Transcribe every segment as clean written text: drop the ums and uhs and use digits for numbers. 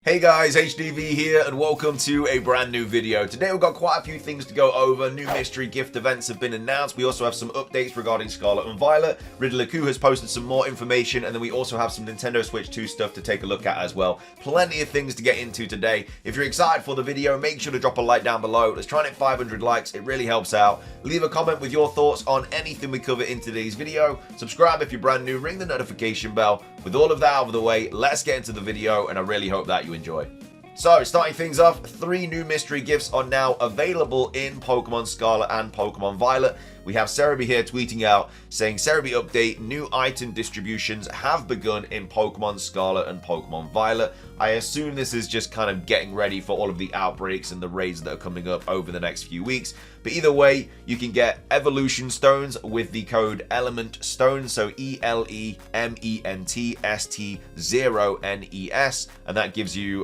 Hey guys, HDV here and welcome to a brand new video. Today we've got quite a few things to go over. New mystery gift events have been announced. We also have some updates regarding Scarlet and Violet. redevelopment has posted some more information, and then we also have some Nintendo Switch 2 stuff to take a look at as well. Plenty of things to get into today. If you're excited for the video, make sure to drop a like down below. Let's try and hit 500 likes. It really helps out. Leave a comment with your thoughts on anything we cover in today's video. Subscribe if you're brand new. Ring the notification bell. With all of that out of the way, let's get into the video, and I really hope that you enjoy. So, starting things off, 3 new mystery gifts are now available in Pokemon Scarlet and Pokemon Violet. We have Cerebi here tweeting out, saying, Cerebi update, new item distributions have begun in Pokemon Scarlet and Pokemon Violet. I assume this is just kind of getting ready for all of the outbreaks and the raids that are coming up over the next few weeks. But either way, you can get Evolution Stones with the code Element Stones, so ELEMENTST0NES, and that gives you,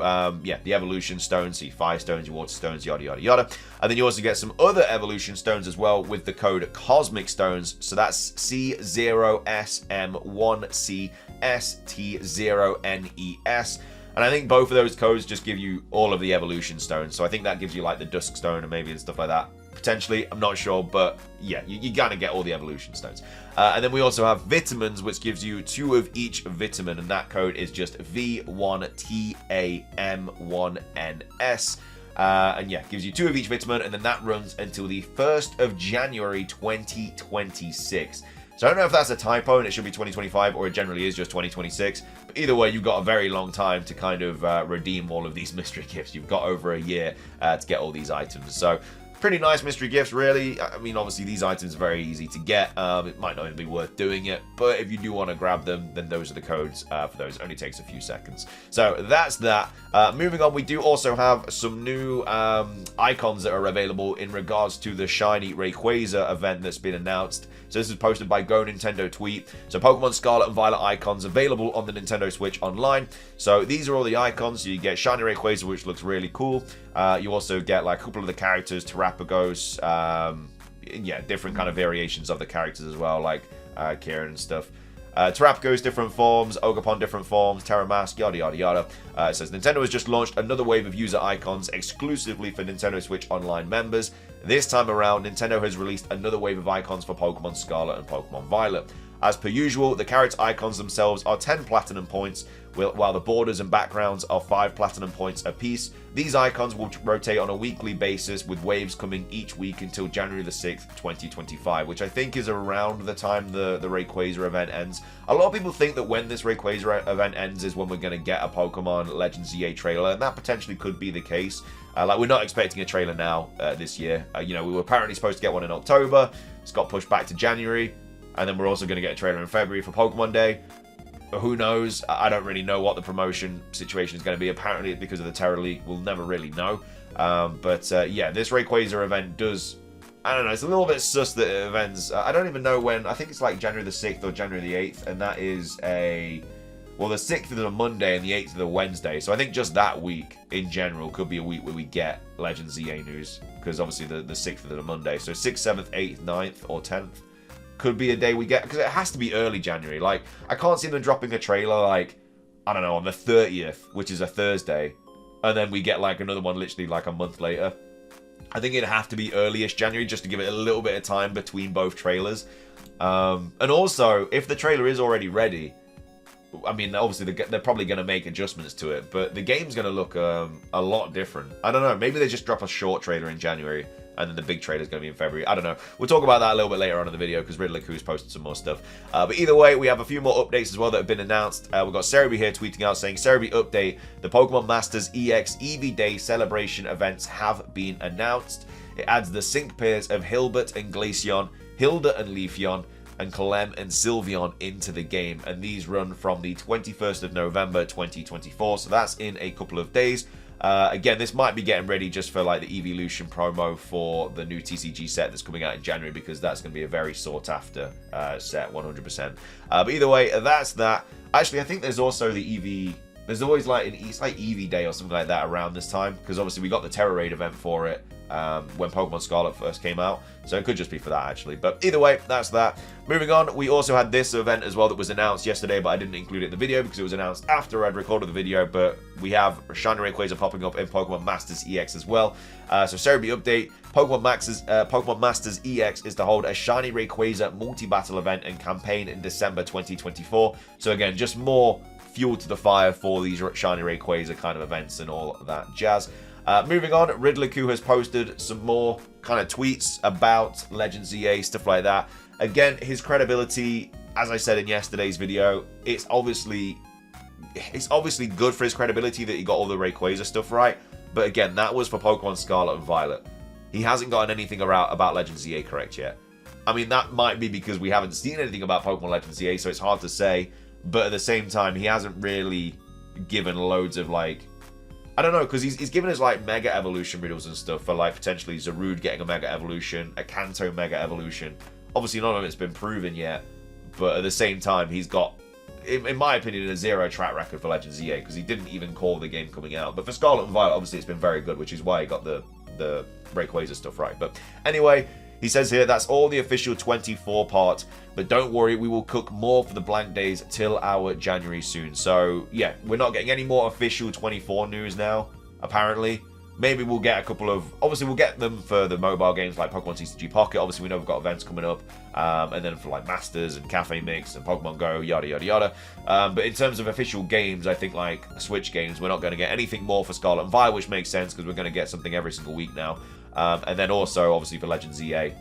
the Evolution Stones, so your Fire Stones, your Water Stones, yada yada yada. And then you also get some other Evolution Stones as well with the code Cosmic Stones, so that's C0SM1CST0NES. And I think both of those codes just give you all of the Evolution Stones, so I think that gives you like the Dusk Stone and maybe and stuff like that. Potentially, I'm not sure, but yeah, you gotta get all the Evolution Stones. And then we also have Vitamins, which gives you 2 of each vitamin, and that code is just V1TAM1NS. And yeah, gives you 2 of each vitamin, and then that runs until the 1st of January 2026. So I don't know if that's a typo and it should be 2025, or it generally is just 2026. But either way, you've got a very long time to kind of redeem all of these mystery gifts. You've got over a year to get all these items. So pretty nice mystery gifts, really. I mean, obviously, these items are very easy to get. It might not even be worth doing it, but if you do want to grab them, then those are the codes for those. It only takes a few seconds. So that's that. Moving on, we do also have some new icons that are available in regards to the shiny Rayquaza event that's been announced. So this is posted by Go Nintendo tweet. So Pokemon Scarlet and Violet icons available on the Nintendo Switch Online. So these are all the icons. So you get shiny Rayquaza, which looks really cool. You also get like a couple of the characters, Terapagos, different kind of variations of the characters as well, like Kieran and stuff. Terapagos different forms, Ogapon different forms, Terramask, yada yada yada. It says Nintendo has just launched another wave of user icons exclusively for Nintendo Switch Online members. This time around, Nintendo has released another wave of icons for Pokemon Scarlet and Pokemon Violet. As per usual, the character icons themselves are 10 platinum points, while the borders and backgrounds are 5 platinum points apiece. These icons will rotate on a weekly basis, with waves coming each week until January the 6th, 2025, which I think is around the time the Rayquaza event ends. A lot of people think that when this Rayquaza event ends is when we're going to get a Pokemon Legends EA trailer, and that potentially could be the case. We're not expecting a trailer now this year. We were apparently supposed to get one in October. It's got pushed back to January. And then we're also going to get a trailer in February for Pokemon Day. Who knows? I don't really know what the promotion situation is going to be. Apparently, because of the Terra League, we'll never really know. This Rayquaza event does... I don't know, it's a little bit sus that it events... I don't even know when. I think it's like January the 6th or January the 8th. And that is a... Well, the 6th is a Monday and the 8th is a Wednesday. So I think just that week, in general, could be a week where we get Legends EA news. Because obviously the 6th is a Monday. So 6th, 7th, 8th, 9th, or 10th. Could be a day we get, because it has to be early January. Like, I can't see them dropping a trailer, like, I don't know, on the 30th, which is a Thursday, and then we get, like, another one literally, like, a month later. I think it'd have to be early-ish January, just to give it a little bit of time between both trailers. And also, if the trailer is already ready, I mean, obviously, they're probably going to make adjustments to it, but the game's going to look a lot different. I don't know, maybe they just drop a short trailer in January, and then the big trailer is going to be in February. I don't know. We'll talk about that a little bit later on in the video, because redevelopment's posted some more stuff. But either way, we have a few more updates as well that have been announced. We've got Cerebi here tweeting out saying, Cerebi update, the Pokémon Masters EX EV Day celebration events have been announced. It adds the sync pairs of Hilbert and Glaceon, Hilda and Leafeon, and Clem and Sylveon into the game. And these run from the 21st of November 2024. So that's in a couple of days. Again, this might be getting ready just for like the Evolution promo for the new TCG set that's coming out in January, because that's going to be a very sought after set, 100%. But either way, that's that. Actually, I think there's also the There's always like it's like Eevee Day or something like that around this time, because obviously we got the Terra Raid event for it when Pokemon Scarlet first came out, so it could just be for that actually. But either way, that's that. Moving on, we also had this event as well that was announced yesterday, but I didn't include it in the video because it was announced after I'd recorded the video. But we have Shiny Rayquaza popping up in Pokemon Masters EX as well. So Cerebi update, Pokemon Masters EX is to hold a Shiny Rayquaza multi-battle event and campaign in December 2024. So again, just more fuel to the fire for these Shiny Rayquaza kind of events and all that jazz. Moving on, Riddler-Q has posted some more kind of tweets about Legends EA, stuff like that. Again, his credibility, as I said in yesterday's video, it's obviously good for his credibility that he got all the Rayquaza stuff right. But again, that was for Pokemon Scarlet and Violet. He hasn't gotten anything about Legends EA correct yet. I mean, that might be because we haven't seen anything about Pokemon Legends EA, so it's hard to say. But at the same time, he hasn't really given loads of, like, I don't know, because he's given us, like, Mega Evolution riddles and stuff for, like, potentially Zarude getting a Mega Evolution, a Kanto Mega Evolution. Obviously, none of it's been proven yet, but at the same time, he's got, in my opinion, a zero track record for Legends EA, because he didn't even call the game coming out. But for Scarlet and Violet, obviously, it's been very good, which is why he got the Rayquaza stuff right. But anyway, he says here, that's all the official 24 part, but don't worry, we will cook more for the blank days till our January soon. So, yeah, we're not getting any more official 24 news now, apparently. Maybe we'll get a couple of, obviously we'll get them for the mobile games like Pokemon TCG Pocket. Obviously we know we've got events coming up, and then for like Masters and Cafe Mix and Pokemon Go, yada yada yada. But in terms of official games, I think like Switch games, we're not going to get anything more for Scarlet and Violet, which makes sense because we're going to get something every single week now. And then also obviously for Legends EA,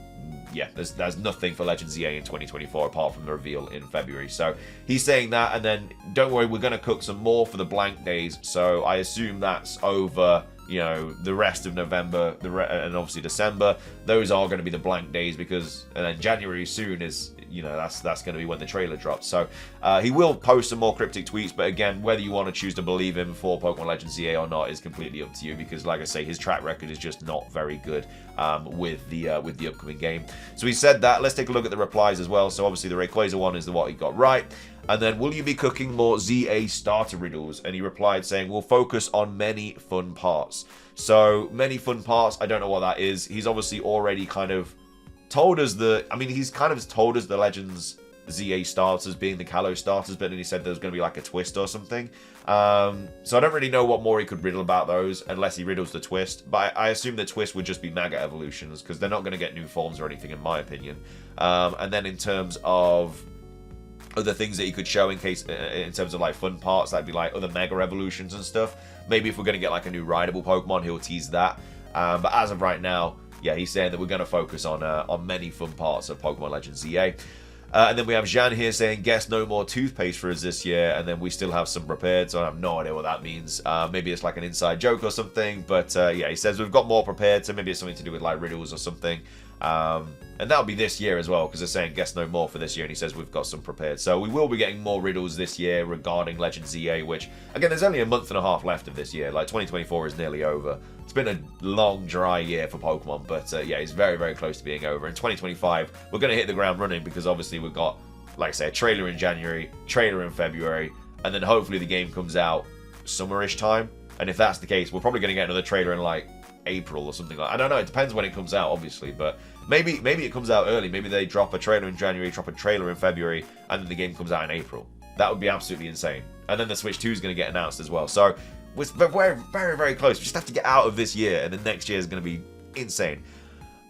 yeah, there's nothing for Legends EA in 2024 apart from the reveal in February. So he's saying that, and then don't worry, we're going to cook some more for the blank days. So I assume that's over, you know, the rest of November and obviously December. Those are going to be the blank days, because and then January soon is, you know, that's going to be when the trailer drops. So he will post some more cryptic tweets, but again, whether you want to choose to believe him for Pokemon Legends EA or not is completely up to you, because like I say, his track record is just not very good with the upcoming game. So he said that. Let's take a look at the replies as well. So obviously the Rayquaza one is what he got right. And then, will you be cooking more ZA starter riddles? And he replied saying, we'll focus on many fun parts. So, many fun parts, I don't know what that is. He's obviously already kind of told us he's kind of told us the Legends ZA starters being the Kalos starters, but then he said there's going to be like a twist or something. So I don't really know what more he could riddle about those, unless he riddles the twist. But I assume the twist would just be Mega Evolutions, because they're not going to get new forms or anything, in my opinion. And then in terms of other things that he could show in terms of like fun parts, that'd be like other Mega Evolutions and stuff. Maybe if we're going to get like a new rideable Pokemon, he'll tease that. But as of right now, yeah, he's saying that we're going to focus on many fun parts of Pokemon Legends EA. And then we have Jean here saying, guess no more toothpaste for us this year. And then we still have some prepared, so I have no idea what that means. Maybe it's like an inside joke or something. But yeah, he says we've got more prepared, so maybe it's something to do with like riddles or something. And that'll be this year as well, because they're saying guess no more for this year, and he says we've got some prepared. So we will be getting more riddles this year regarding Legends EA, which, again, there's only a month and a half left of this year. Like, 2024 is nearly over. It's been a long, dry year for Pokemon, but yeah, it's very, very close to being over. In 2025, we're going to hit the ground running, because obviously we've got, like I say, a trailer in January, trailer in February, and then hopefully the game comes out summerish time. And if that's the case, we're probably going to get another trailer in, like, April or something like that. I don't know, it depends when it comes out, obviously, but maybe it comes out early. Maybe they drop a trailer in January, drop a trailer in February, and then the game comes out in April. That would be absolutely insane. And then the Switch 2 is going to get announced as well. So we're very, very, very close. We just have to get out of this year, and then next year is going to be insane.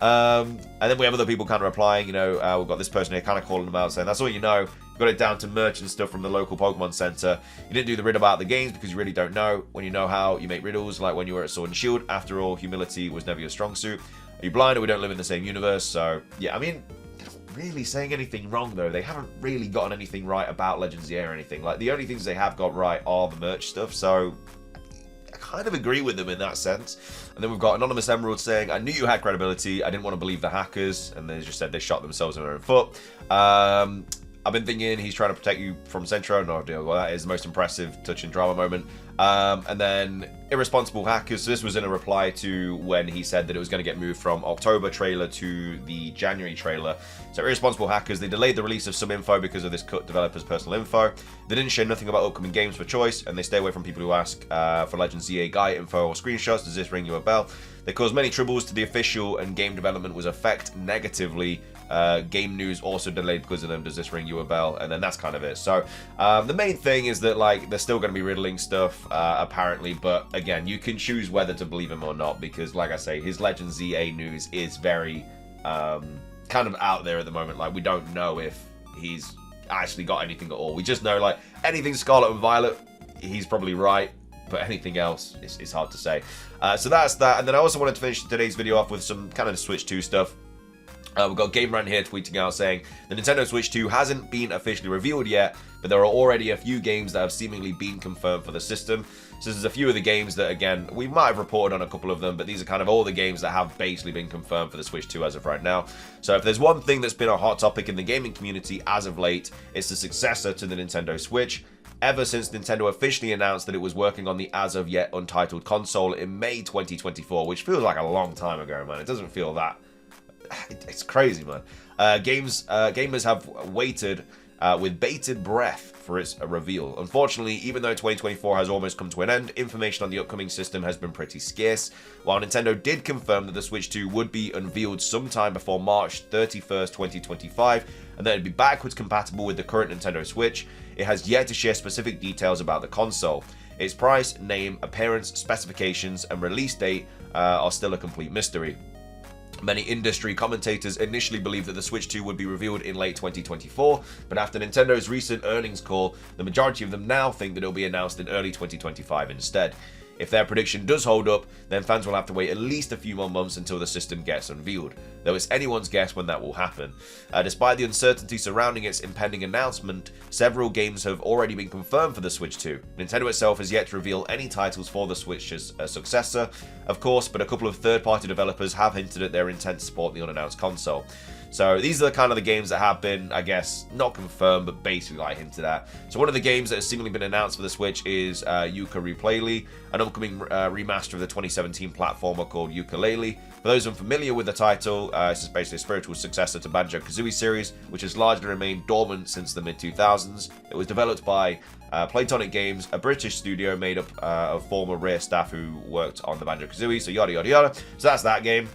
And then we have other people kind of replying, you know, we've got this person here kind of calling them out, saying, that's all you know. You got it down to merch and stuff from the local Pokemon Center. You didn't do the riddle about the games because you really don't know. When you know how, you make riddles, like when you were at Sword and Shield. After all, humility was never your strong suit. Are you blind, or we don't live in the same universe? So, yeah, I mean, they're not really saying anything wrong, though. They haven't really gotten anything right about Legends EA or anything. Like, the only things they have got right are the merch stuff, so I kind of agree with them in that sense. And then we've got Anonymous Emerald saying, I knew you had credibility. I didn't want to believe the hackers. And they just said they shot themselves in their own foot. I've been thinking he's trying to protect you from Centro. No idea what that is. The most impressive touching drama moment. And then irresponsible hackers. So this was in a reply to when he said that it was going to get moved from October trailer to the January trailer. So irresponsible hackers, they delayed the release of some info because of this cut developer's personal info. They didn't share nothing about upcoming games for choice, and they stay away from people who ask for Legend ZA guide info or screenshots. Does this ring you a bell? They caused many troubles to the official, and game development was affected negatively. Game news also delayed because of them. Does this ring you a bell? And then that's kind of it. So the main thing is that like they're still going to be riddling stuff apparently, but again, you can choose whether to believe him or not, because like I say, his Legend ZA news is very kind of out there at the moment. Like we don't know if he's actually got anything at all. We just know like anything Scarlet and Violet, he's probably right. But anything else, it's hard to say. So that's that. And then I also wanted to finish today's video off with some kind of Switch 2 stuff. We've got Game Rant here tweeting out saying, the Nintendo Switch 2 hasn't been officially revealed yet, but there are already a few games that have seemingly been confirmed for the system. So there's a few of the games that, again, we might have reported on a couple of them, but these are kind of all the games that have basically been confirmed for the Switch 2 as of right now. So if there's one thing that's been a hot topic in the gaming community as of late, it's the successor to the Nintendo Switch. Ever since Nintendo officially announced that it was working on the as-of-yet untitled console in May 2024, which feels like a long time ago, man. It doesn't feel that. It's crazy, man. Gamers have waited with bated breath for its reveal. Unfortunately, even though 2024 has almost come to an end, information on the upcoming system has been pretty scarce. While Nintendo did confirm that the Switch 2 would be unveiled sometime before March 31st, 2025, and that it'd be backwards compatible with the current Nintendo Switch, it has yet to share specific details about the console. Its price, name, appearance, specifications, and release date are still a complete mystery. Many industry commentators initially believed that the Switch 2 would be revealed in late 2024, but after Nintendo's recent earnings call, the majority of them now think that it'll be announced in early 2025 instead. If their prediction does hold up, then fans will have to wait at least a few more months until the system gets unveiled, though it's anyone's guess when that will happen. Despite the uncertainty surrounding its impending announcement, several games have already been confirmed for the Switch 2. Nintendo itself has yet to reveal any titles for the Switch's successor, of course, but a couple of third-party developers have hinted at their intent to support the unannounced console. So these are kind of the games that have been, I guess, not confirmed, but basically like hinted at. So one of the games that has seemingly been announced for the Switch is Yooka-Laylee, an upcoming remaster of the 2017 platformer called Yooka-Laylee. For those unfamiliar with the title, it's just basically a spiritual successor to Banjo-Kazooie series, which has largely remained dormant since the mid-2000s. It was developed by Playtonic Games, a British studio made up of former Rare staff who worked on the Banjo-Kazooie, so yada yada yada. So that's that game.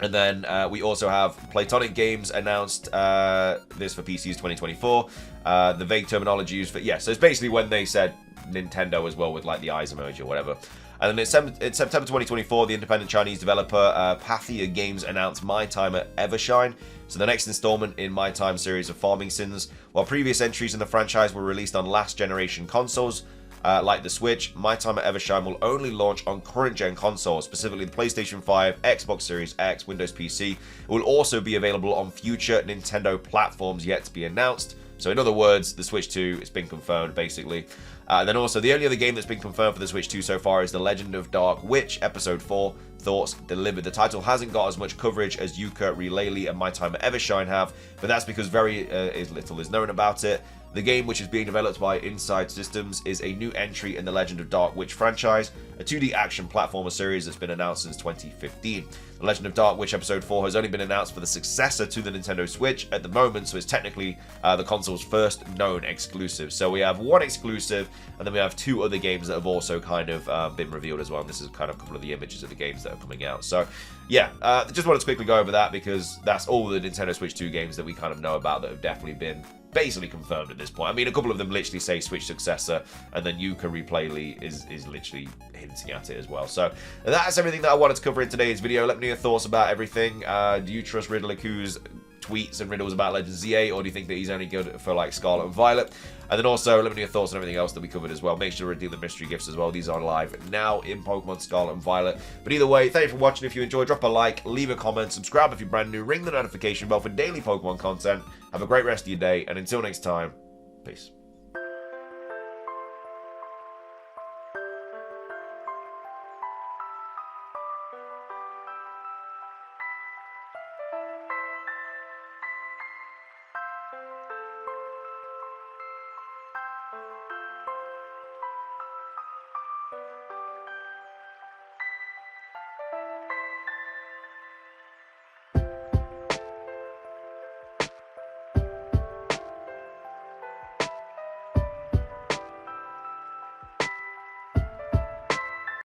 And then we also have Playtonic Games announced this for PCs 2024. The vague terminology used for, yeah, so it's basically when they said Nintendo as well with like the eyes emoji or whatever. And then in September 2024, the independent Chinese developer Pathia Games announced My Time at Evershine, so the next installment in My Time series of farming sims. While previous entries in the franchise were released on last generation consoles, like the Switch, My Time at Evershine will only launch on current-gen consoles, specifically the PlayStation 5, Xbox Series X, Windows PC. It will also be available on future Nintendo platforms yet to be announced. So in other words, the Switch 2, it's been confirmed, basically. Then also, the only other game that's been confirmed for the Switch 2 so far is The Legend of Dark Witch, Episode 4, Thoughts Delivered. The title hasn't got as much coverage as Yooka-Laylee and My Time at Evershine have, but that's because very little is known about it. The game, which is being developed by Inside Systems, is a new entry in the Legend of Dark Witch franchise, a 2D action platformer series that's been announced since 2015. The Legend of Dark Witch Episode 4 has only been announced for the successor to the Nintendo Switch at the moment, so it's technically the console's first known exclusive. So we have one exclusive, and then we have two other games that have also kind of been revealed as well, and this is kind of a couple of the images of the games that are coming out. So yeah, just wanted to quickly go over that because that's all the Nintendo Switch 2 games that we kind of know about that have definitely been basically confirmed at this point. I mean, a couple of them literally say Switch successor, and then Yooka-Laylee is literally hinting at it as well. So that's everything that I wanted to cover in today's video. Let me know your thoughts about everything. Do you trust Riddler-Ku's tweets and riddles about Legend ZA, or do you think that he's only good for like Scarlet and Violet? And then also, let me know your thoughts on everything else that we covered as well. Make sure to redeem the mystery gifts as well. These are live now in Pokemon Scarlet and Violet. But either way, thank you for watching. If you enjoyed, drop a like, leave a comment, subscribe if you're brand new, ring the notification bell for daily Pokemon content. Have a great rest of your day, and until next time, peace.